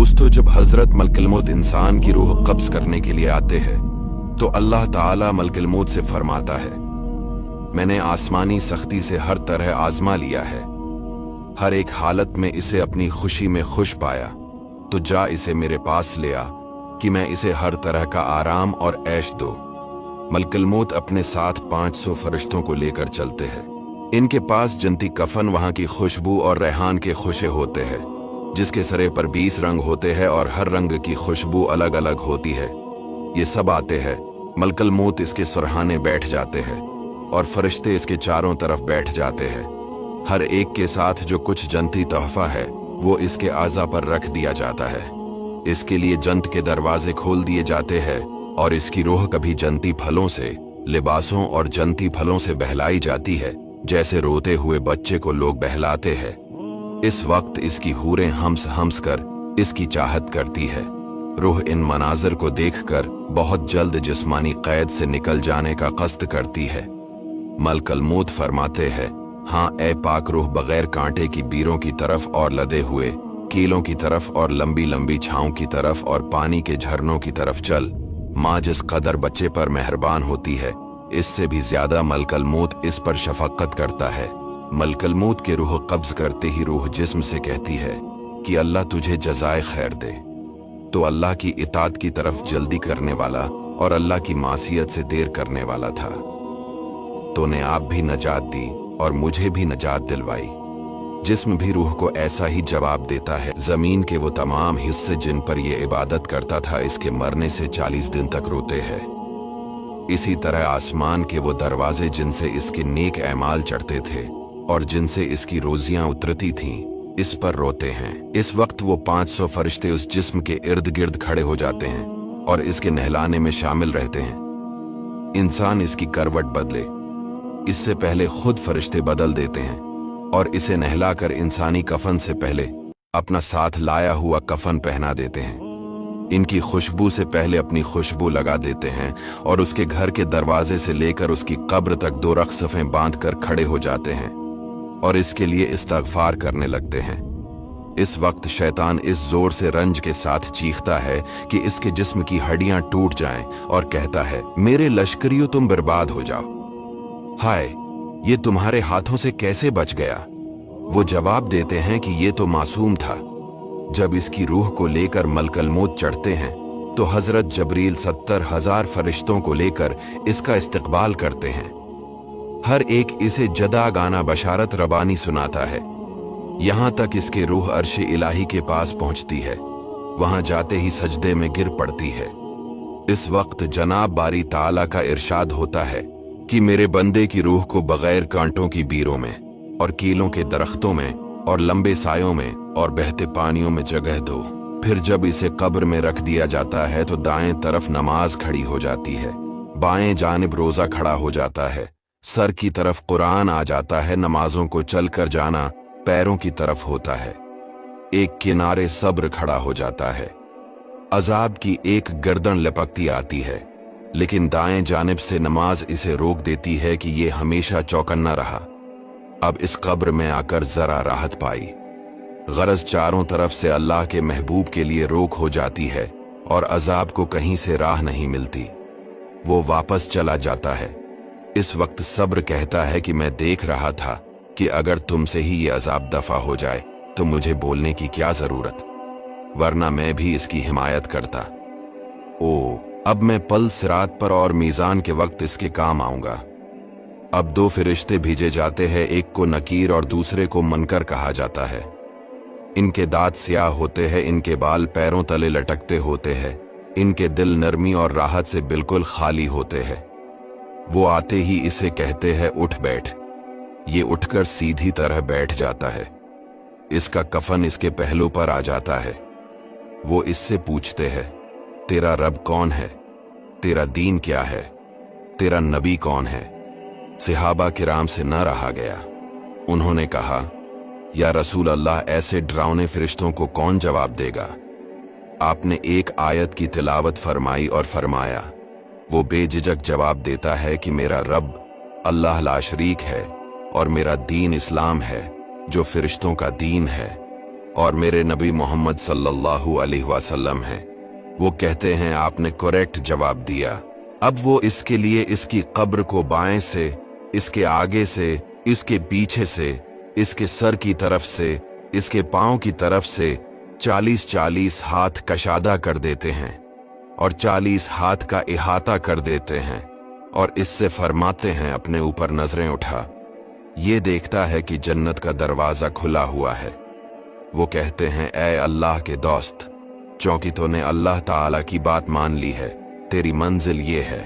दोस्तों, जब हजरत मलकुल मौत इंसान की रूह कब्ज करने के लिए आते हैं तो अल्लाह ताला मलकुल मौत से फरमाता है, मैंने आसमानी सख्ती से हर तरह आजमा लिया है, हर एक हालत में इसे अपनी खुशी में खुश पाया, तो जा इसे मेरे पास ले आ कि मैं इसे हर तरह का आराम और ऐश दो। मलकुल मौत अपने साथ 500 फरिश्तों को लेकर चलते हैं। इनके पास जन्नती कफन, वहां की खुशबू और रेहान के खुशे होते हैं, जिसके सरे पर 20 रंग होते हैं और हर रंग की खुशबू अलग अलग होती है। ये सब आते हैं, मलकुल मौत इसके सरहाने बैठ जाते हैं और फरिश्ते इसके चारों तरफ बैठ जाते हैं। हर एक के साथ जो कुछ जन्नती तोहफा है वो इसके आज़ा पर रख दिया जाता है। इसके लिए जन्नत के दरवाजे खोल दिए जाते हैं और इसकी रूह कभी जन्नती फलों से, लिबासों और जन्नती फलों से बहलाई जाती है, जैसे रोते हुए बच्चे को लोग बहलाते हैं। इस वक्त इसकी हूरें हम्स हम्स कर इसकी चाहत करती है। रूह इन मनाजर को देखकर बहुत जल्द जिस्मानी कैद से निकल जाने का कस्त करती है। मलकुल मौत फरमाते हैं, हाँ ए पाक रूह, बगैर कांटे की बीरों की तरफ और लदे हुए कीलों की तरफ और लंबी लंबी छांव की तरफ और पानी के झरनों की तरफ चल। माँ जिस कदर बच्चे पर मेहरबान होती है, इससे भी ज्यादा मलकुल मौत इस पर शफकत करता है। मलकुल मौत के रूह कब्ज करते ही रूह जिस्म से कहती है कि अल्लाह तुझे जज़ाए खैर दे। तो अल्लाह की इताअत की तरफ जल्दी करने वाला और अल्लाह की मासियत से देर करने वाला था। तो ने आप भी नजात दी और मुझे भी नजात दिलवाई। जिस्म भी रूह को ऐसा ही जवाब देता है। जमीन के वो तमाम हिस्से जिन पर ये इबादत करता था, इसके मरने से 40 दिन तक रोते हैं। इसी तरह आसमान के वो दरवाजे जिनसे इसके नेक ऐमाल चढ़ते थे और जिनसे इसकी रोजियां उतरती थीं, इस पर रोते हैं। इस वक्त वो 500 फरिश्ते उस जिस्म के इर्द गिर्द खड़े हो जाते हैं और इसके नहलाने में शामिल रहते हैं। इंसान इसकी करवट बदले इससे पहले खुद फरिश्ते बदल देते हैं और इसे नहलाकर इंसानी कफन से पहले अपना साथ लाया हुआ कफन पहना देते हैं। इनकी खुशबू से पहले अपनी खुशबू लगा देते हैं और उसके घर के दरवाजे से लेकर उसकी कब्र तक 2 रख्सफें बांधकर खड़े हो जाते हैं और इसके लिए इस्तगफार करने लगते हैं। इस वक्त शैतान इस जोर से रंज के साथ चीखता है कि इसके जिस्म की हड्डियां टूट जाएं और कहता है, मेरे लश्करियों तुम बर्बाद हो जाओ। हाय, ये तुम्हारे हाथों से कैसे बच गया? वो जवाब देते हैं कि ये तो मासूम था। जब इसकी रूह को लेकर मलकुल मौत चढ़ते हैं तो हजरत जबरील 70,000 फरिश्तों को लेकर इसका इस्तकबाल करते हैं। हर एक इसे जदा गाना बशारत रबानी सुनाता है, यहां तक इसके रूह अर्श इलाही के पास पहुंचती है। वहां जाते ही सजदे में गिर पड़ती है। इस वक्त जनाब बारी ताला का इरशाद होता है कि मेरे बंदे की रूह को बगैर कांटों की बीरों में और कीलों के दरख्तों में और लंबे सायों में और बहते पानियों में जगह दो। फिर जब इसे कब्र में रख दिया जाता है तो दाएं तरफ नमाज खड़ी हो जाती है, बाएं जानिब रोजा खड़ा हो जाता है, सर की तरफ कुरान आ जाता है। नमाजों को चलकर जाना पैरों की तरफ होता है। एक किनारे सब्र खड़ा हो जाता है। अजाब की एक गर्दन लपकती आती है, लेकिन दाएं जानिब से नमाज इसे रोक देती है कि ये हमेशा चौकन्ना रहा। अब इस कब्र में आकर जरा राहत पाई। गरज चारों तरफ से अल्लाह के महबूब के लिए रोक हो जाती है और अजाब को कहीं से राह नहीं मिलती। वो वापस चला जाता है। इस वक्त सब्र कहता है कि मैं देख रहा था कि अगर तुमसे ही ये अजाब दफा हो जाए तो मुझे बोलने की क्या जरूरत, वरना मैं भी इसकी हिमायत करता। ओ, अब मैं पल सिरात पर और मीजान के वक्त इसके काम आऊंगा। अब 2 फरिश्ते भेजे जाते हैं, एक को नकीर और दूसरे को मुनकर कहा जाता है। इनके दांत स्याह होते हैं, इनके बाल पैरों तले लटकते होते हैं, इनके दिल नरमी और राहत से बिल्कुल खाली होते हैं। वो आते ही इसे कहते हैं, उठ बैठ। ये उठकर सीधी तरह बैठ जाता है। इसका कफन इसके पहलू पर आ जाता है। वो इससे पूछते हैं, तेरा रब कौन है? तेरा दीन क्या है? तेरा नबी कौन है? सहाबा किराम से न रहा गया। उन्होंने कहा, या रसूल अल्लाह, ऐसे डरावने फरिश्तों को कौन जवाब देगा? आपने एक आयत की तिलावत फरमाई और फरमाया। वो बेझिझक जवाब देता है कि मेरा रब अल्लाह ला शरीक है और मेरा दीन इस्लाम है, जो फरिश्तों का दीन है। और मेरे नबी मोहम्मद सल्लल्लाहु अलैहि वसल्लम हैं। वो कहते हैं आपने करेक्ट जवाब दिया। अब वो इसके लिए इसकी कब्र को बाएं से, इसके आगे से, इसके पीछे से, इसके सर की तरफ से, इसके पांव की तरफ से 40-40 हाथ कशादा कर देते हैं और 40 हाथ का इहाता कर देते हैं और इससे फरमाते हैं अपने ऊपर नजरें उठा, ये देखता है कि जन्नत का दरवाजा खुला हुआ है। वो कहते हैं ऐ अल्लाह के दोस्त, चूंकि तूने अल्लाह ताला की बात मान ली है, तेरी मंजिल ये है।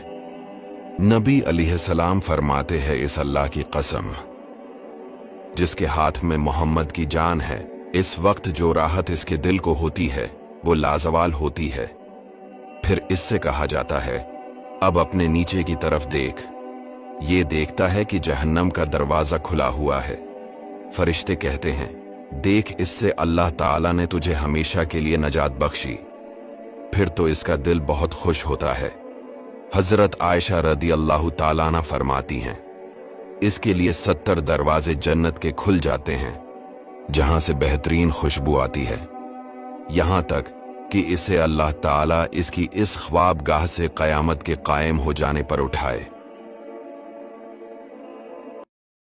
नबी अलैहिस्सलाम फरमाते हैं इस अल्लाह की कसम जिसके हाथ में मोहम्मद की जान है, इस वक्त जो राहत इसके दिल को होती है वो लाजवाल होती है। फिर इससे कहा जाता है अब अपने नीचे की तरफ देख। ये देखता है कि जहन्नम का दरवाजा खुला हुआ है। फरिश्ते कहते हैं देख, इससे अल्लाह ताला ने तुझे हमेशा के लिए नजात बख्शी। फिर तो इसका दिल बहुत खुश होता है। हजरत आयशा रदी अल्लाह ताला अन्हा फरमाती हैं इसके लिए 70 दरवाजे जन्नत के खुल जाते हैं जहां से बेहतरीन खुशबू आती है, यहां तक कि इसे अल्लाह ताला इसकी इस ख्वाबगाह से कयामत के कायम हो जाने पर उठाए।